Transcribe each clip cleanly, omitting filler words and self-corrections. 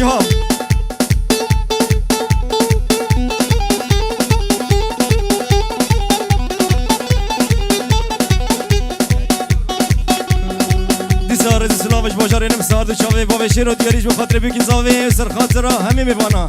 شهاب دیزار دیسلاوش باجار اینم سارد چاوی با شیر و دیاریش به خاطر بیکین زاوی سر خاطر همه میبانا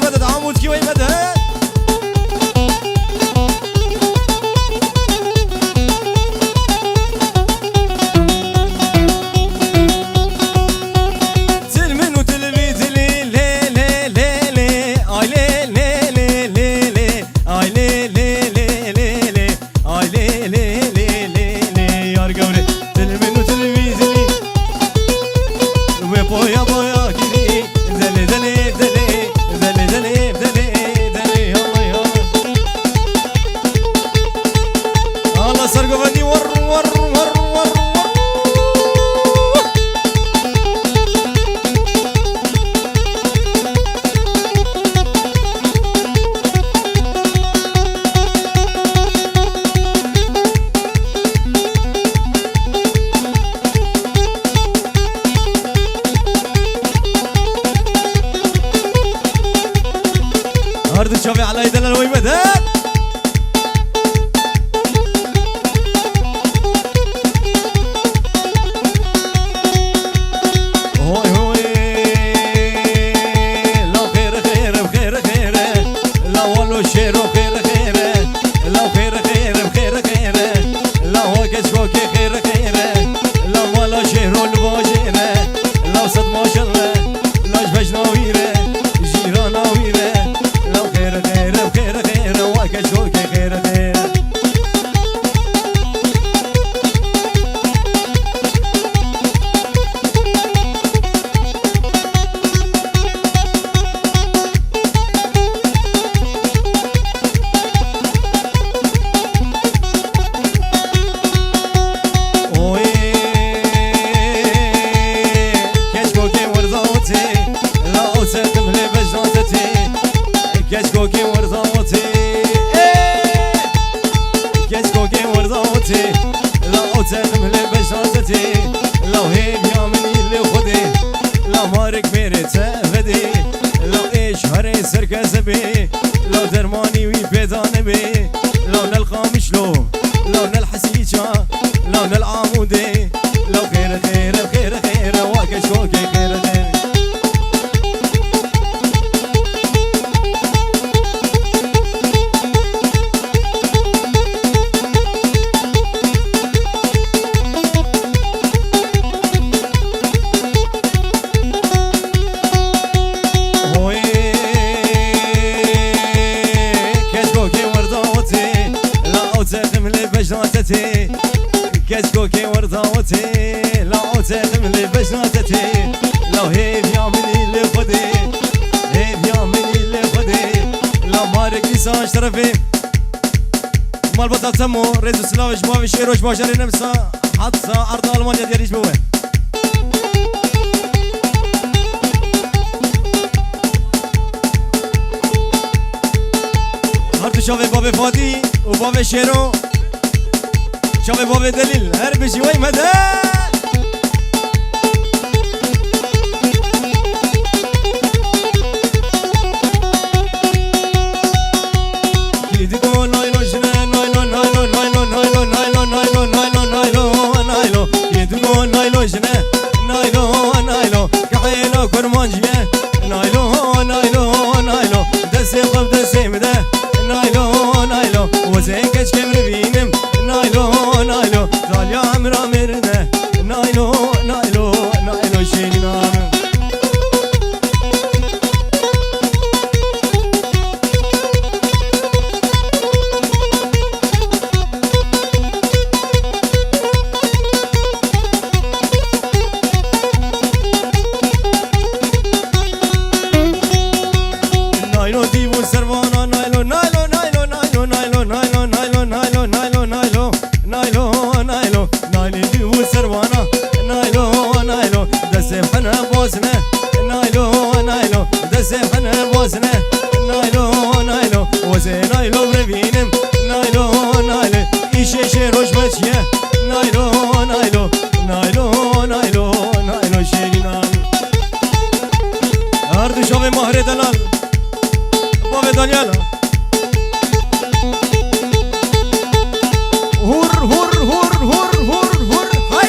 مدد عمود كي وي مدد boya boya gidi deli deli deli deli deli deli deli هردو شافي على دلال ويمدد هوي هوي لو خير خير بخير خير لا والله شير خير خير لو خير خير بخير خير لا هو كشكوكي خير خير لا والله شير الباجير لو صد ما شاء الله لا جبش ناويره جيران ناويره لو خير خير بخير خير وكشكوكي خير خير كشكوكي ورضاوتي كشكوكي ورضاوتي لا أتخم لبجاتتي لو هيب يا مني اللي خدي لا مارك ميري تفدي لو إيش هري سركز بي لو درماني وي بيدان بي لو نلقى مشلو لو نلحسيجا لو نلعمودي لو خير خير خير خير وكشكوكي خير خير بجناتتي كشكوكي ورضاوتي لا أتخم لي بجناتتي لو هيب يا مني اللي خدي هيب يا مني اللي خدي لا مارك لسان شرفي مال بطل تمو ريزو سلاوش بافي شيروش باشري نمسا حتى عرض ألمانيا دياليش بوين هردو شافي بابي فادي وبابي شيرو شافي بابي دليل هربشي وي مدى كيدكو نايلو جنا نايلو نايلو نايلو نايلو نايلو نايلو نايلو نايلو نايلو كيدكو نايلو جنا نايلو نايلو كحيلو كرمانجيه نايلو نايلو نايلو دسي قب دسي مدى نايلو نايلو وزين كش كمر بينم نايلو نايلو طاليا عمرا مرنا نايلو نايلو نايلو شيني نام نايلو ديبو سروانا نايلو نايلو نايلو نايلو نايلو نايلو نايلو نايلو نايلو نايلو نايلو نايلو نايلو ديبو سروانا نايلو نايلو دسم حنا بوزنا نايلو نايلو دسم حنا بوزنا نايلو نايلو وزي نايلو بربينم نايلو نايلو إيشي شيروش بشيه نايلو نايلو نايلو نايلو نايلو شيرينا هردو شوفي مهر دلال بابي دانيالا هور هور هور هور هور هور هاي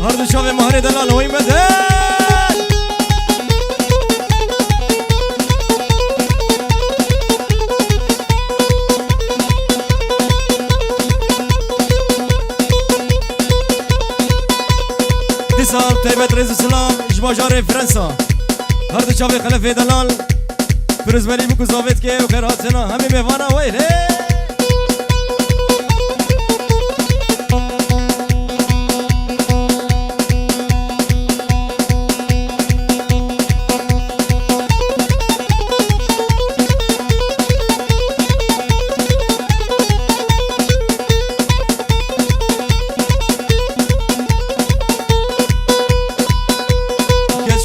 هردو شوفي مهر دلال وي مدد ديساب تيبت ريز السلام جباجار فرنسا هردو شوفي خلفي دلال برزبالي بكو زاويت كي وخيراتنا همي ميوانا ويلي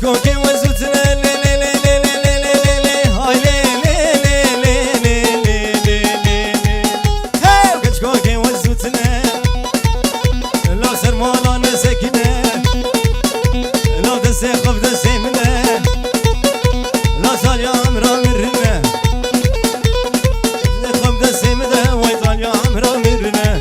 كشكوكي وزلتنا لي لي لي لي لي لي لي لي هاي لي لي لي لي لي لي لي هاي كشكوكي وزلتنا لا سرمالا نسكنا لا دسي خف دسي منا لا سال يا عمرا مرنا خف دسي منا ويطال يا عمرا مرنا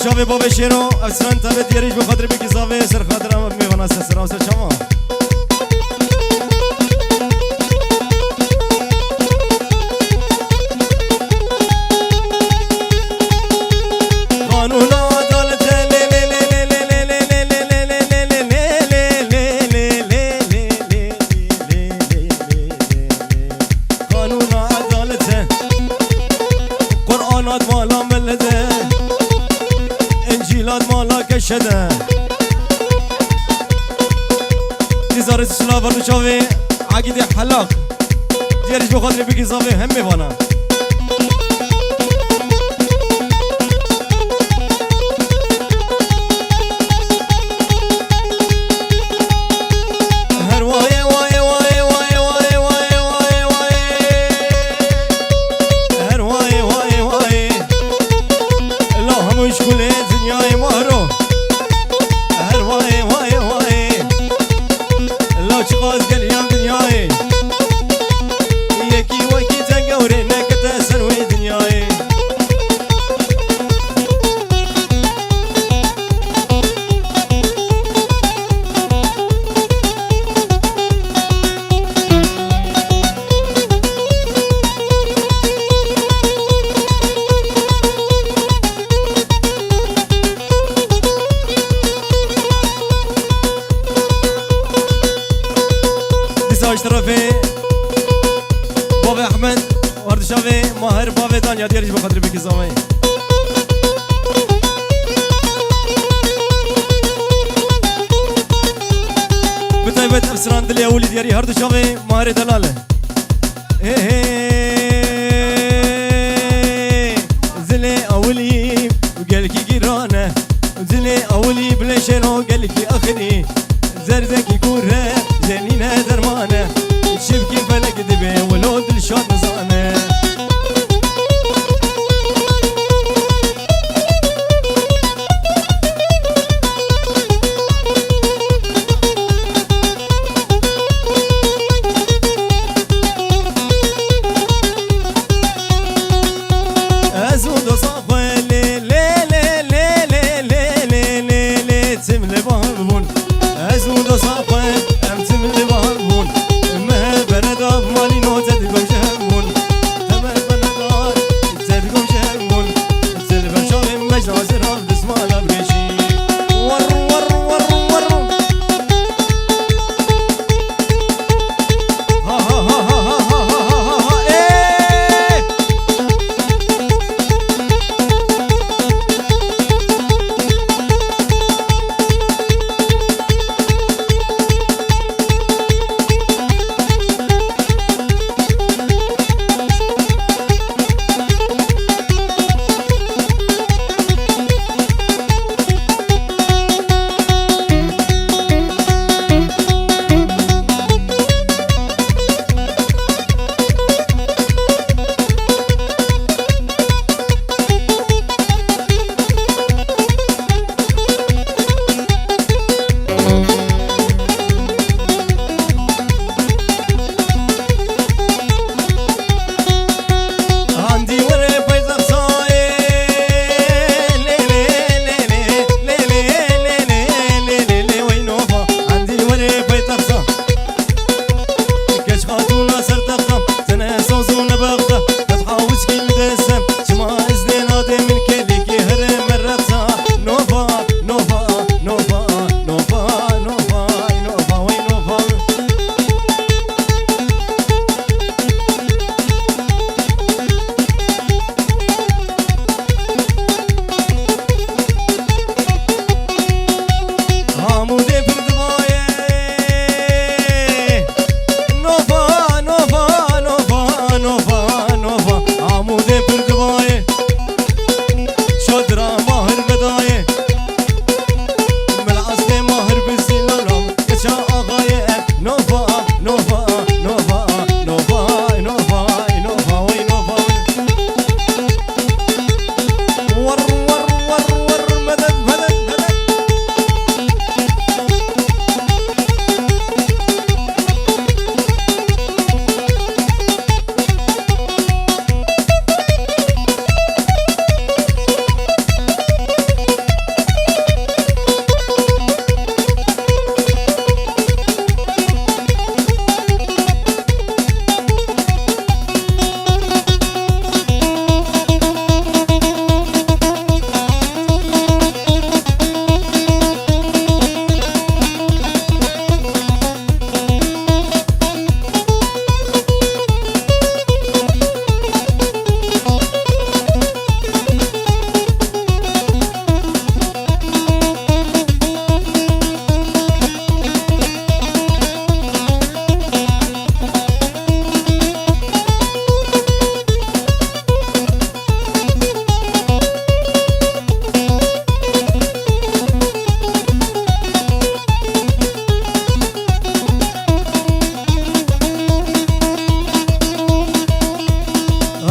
شافي بابا شيرو اسران تابت يريج بخاطر بك صافي سر خاطر ميوانا سر وسر شما قانون عدالة لي لي لي لي لي لي لي قانون عدالة قرآنات مالا ملده انجيلات مالا كشده نزار السلاف الرشاوي عقيدة حلاق ديارش بخاطر بكي صافي هم ميوانا اشترافي بابا احمد وردشافي ماهر بابا دانيا ديارش بخاطر بكي زامي بطيبت افسران دلي اولي دياري هردشافي ماهر دلاله زلي اولي وقالكي جيرانه زلي اولي بلاشينو قالكي اخري زرزكي كوره زنينه درمانه شبكي فلك دبي ولو دلشاد نزانه ازود صافي لي لي لي لي لي لي لي لي تملي بهربون ازود صافي ام تملي بهربون ما برداب مالي نو تدقم شهمون تمام بندار تدقم شهمون تلفن شوي مجنى زراب دسمالا بريشي ور ور ور ور ها ها ها ها ها ها ها ايه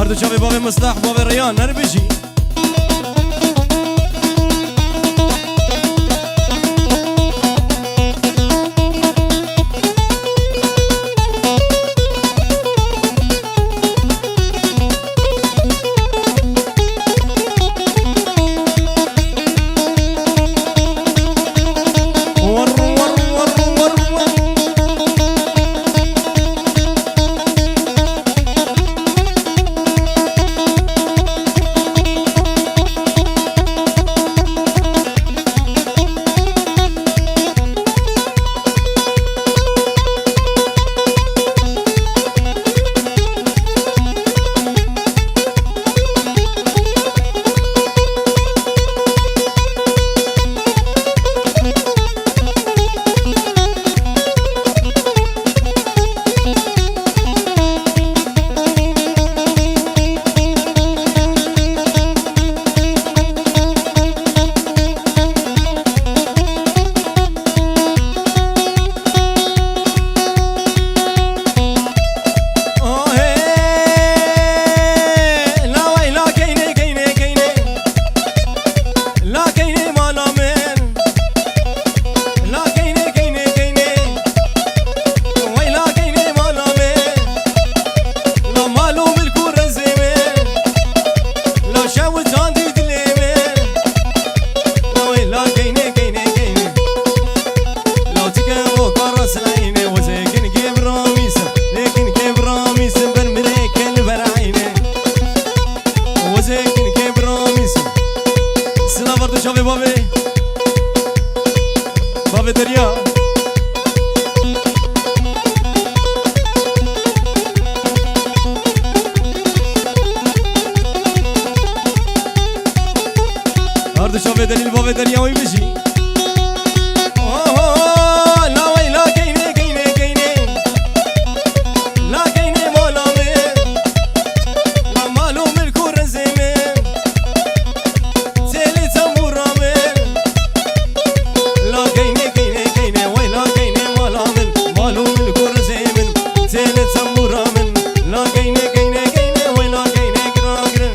هردو شافي بابي مصلح بابي ريان نربجي هردو شافي دليل بابي دريا ويبجي لا وي لا كيني كيني كيني لا كيني مولا من لا مالو ملكو رزيمي تيلي تمورا من لا كيني كيني كيني وي لا كيني مولا من مالو ملكو رزيمي تيلي تمورا من لا كيني كيني كيني وي لا كيني قرا قرا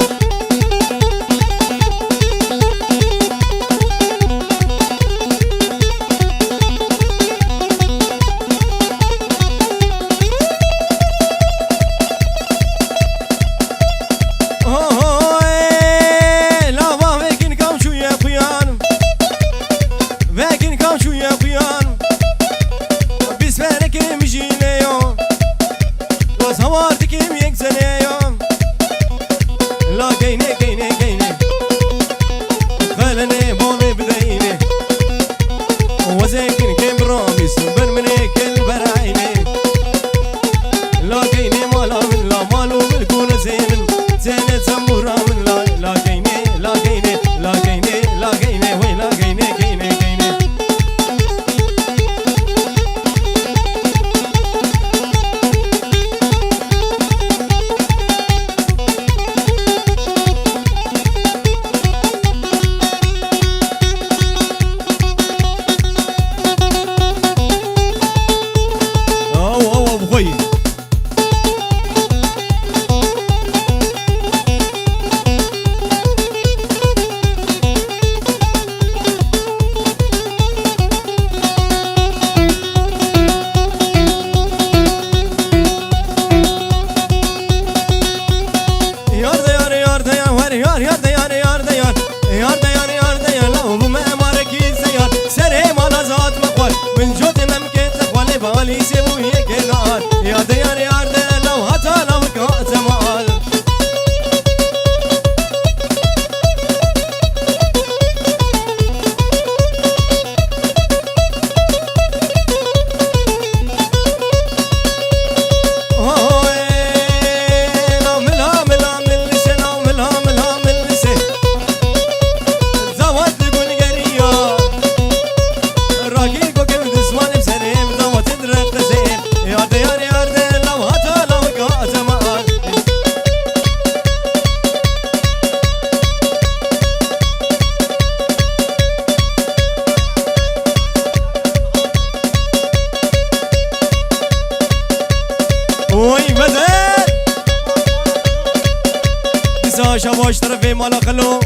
باشا باش طرفه مالا خلو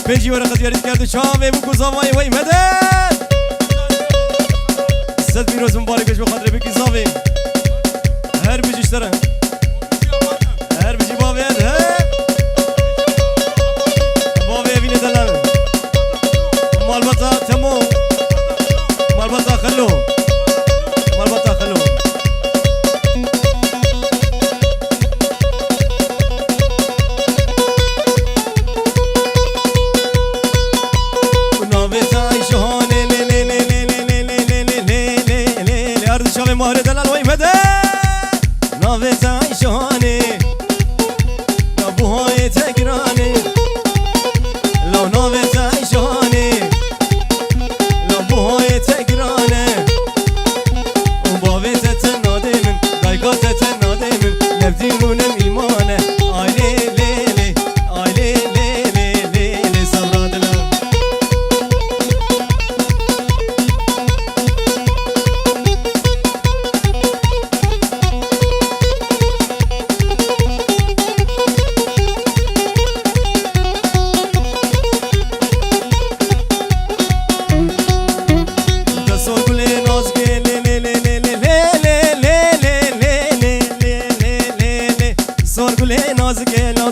بنجي ورقة يريد كردو شامي بو كوزاوي وي مدد صد بيروز مبارك بيش بخاطر بكي صافي هر بيجي اشترى هر بيجي بابي هر بابي بيني دلال مالبطا تمو مالبطا خلو مالبطا خلو مهر دلال وی مده ناویت عیشانه نبوهای تگرانه لو ناویت عیشانه نبوهای تگرانه اون باویت تناده من دایگات تناده من نبدیرونم ایمانه آیلی لیلی آیلی لیلی لیلی سورا دلال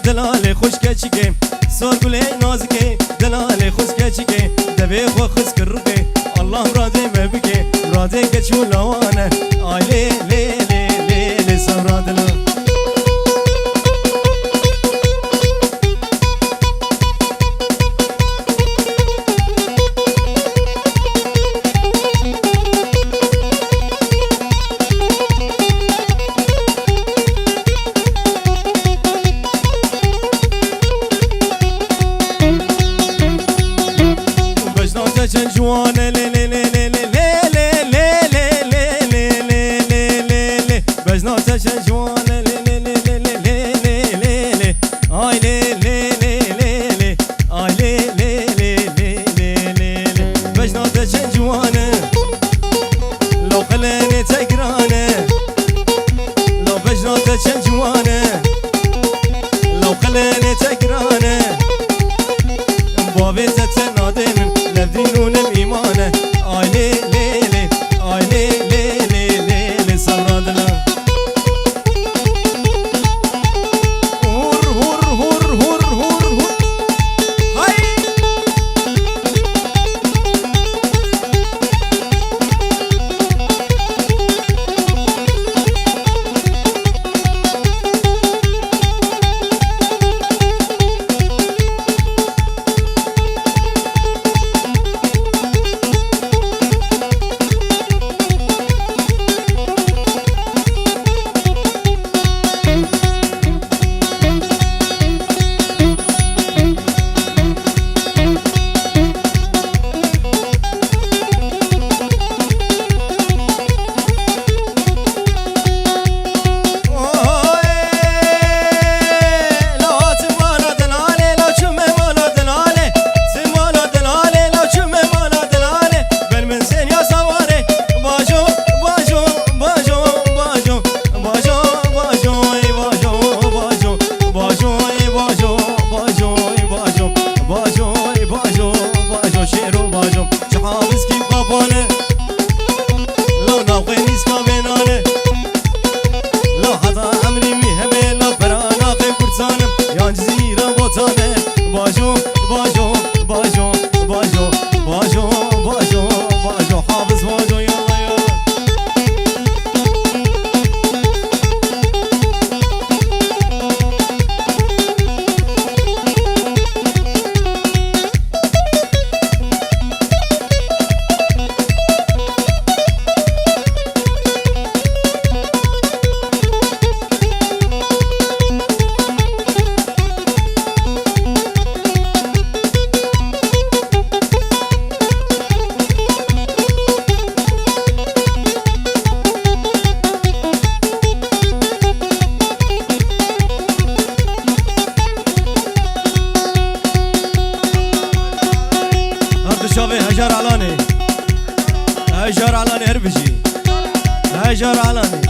دلال خوش کچیکه سر گله نازکه دلال خوش کچیکه دبی خو خوش کرکه الله راده مبکه راده کچو لوانه آلی لی لی لی لی سورا دلال جوانه لی لی لی لی لی لی لی لی لی لی لی لی لی بجناتش جوانه لی لی لی لی لی لی لی لی آی لی لی لی لی لی آی لی لی لی لی لی لی لی بجناتش جوانه لو خلاني تقرانه لو بجناتش جوانه لو خلاني تقرانه بابي تتنادي من نبدينونم إيمانه آيلي ليلي آيلي ليلي ليلي سورا دلال هور هور هور هور هور هور هاي هجر علاني هجر علاني هربجي هجر علاني